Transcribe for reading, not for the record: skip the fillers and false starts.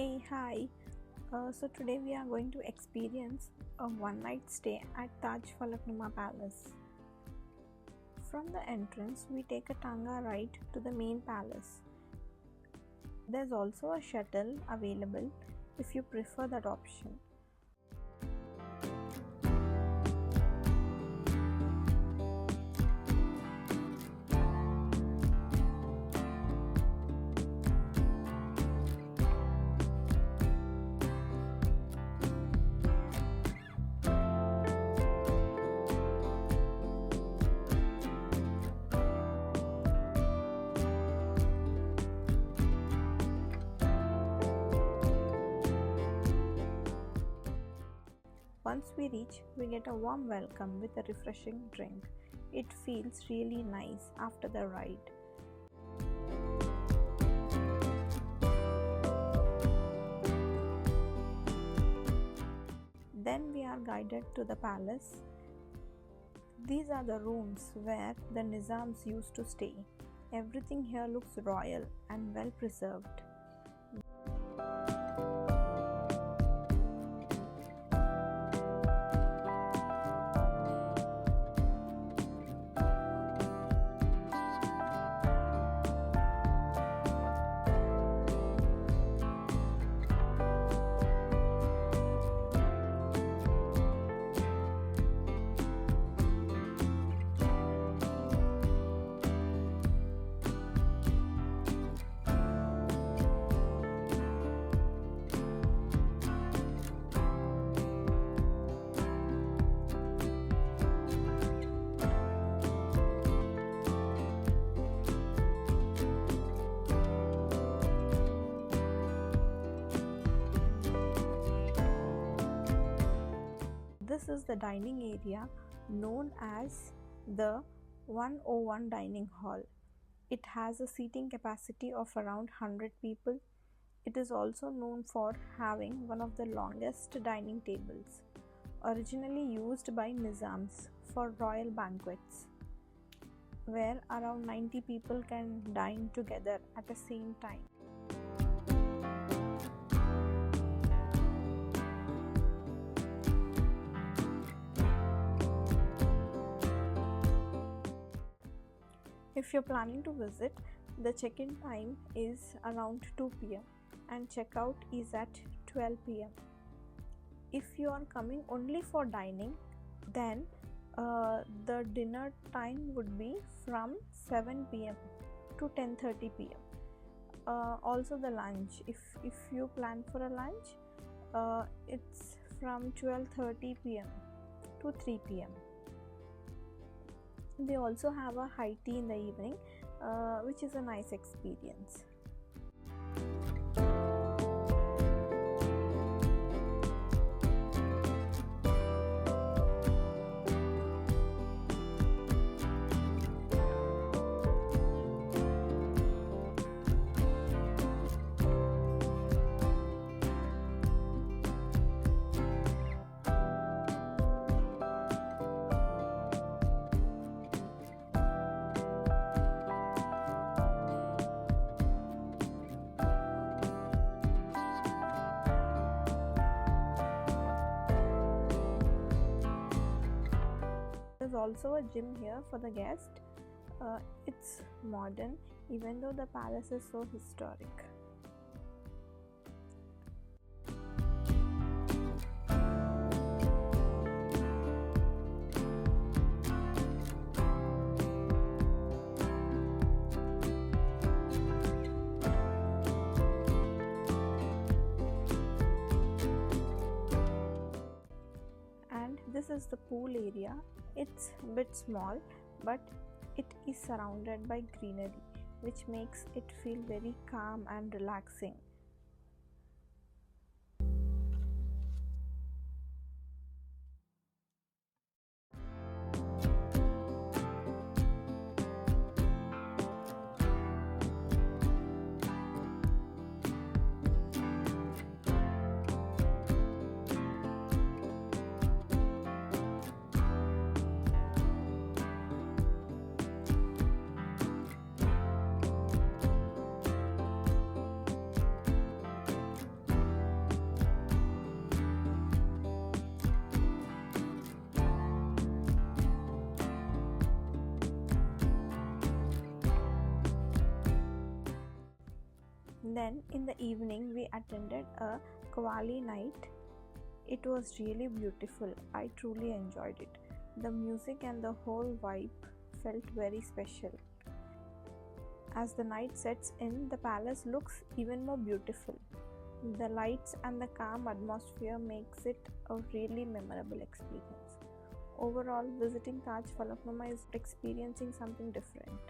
Hey, hi. So today we are going to experience a one night stay at Taj Falaknuma Palace. From the entrance, we take a tanga ride to the main palace. There's also a shuttle available if you prefer that option. Once we reach, we get a warm welcome with a refreshing drink. It feels really nice after the ride. Then we are guided to the palace. These are the rooms where the Nizams used to stay. Everything here looks royal and well preserved. This is the dining area known as the 101 Dining Hall. It has a seating capacity of around 100 people. It is also known for having one of the longest dining tables, originally used by Nizams for royal banquets, where around 90 people can dine together at the same time. If you're planning to visit, the check-in time is around 2 p.m. and checkout is at 12 p.m. If you are coming only for dining, then the dinner time would be from 7 p.m. to 10:30 p.m. Also the lunch, if you plan for a lunch, it's from 12:30 p.m. to 3 p.m. They also have a high tea in the evening, which is a nice experience. There's also a gym here for the guest. It's modern even though the palace is so historic. This is the pool area. It's a bit small, but it is surrounded by greenery, which makes it feel very calm and relaxing. Then in the evening we attended a Qawwali night. It was really beautiful. I truly enjoyed it. The music and the whole vibe felt very special. As the night sets in, the palace looks even more beautiful. The lights and the calm atmosphere makes it a really memorable experience. Overall, visiting Taj Falaknuma is experiencing something different.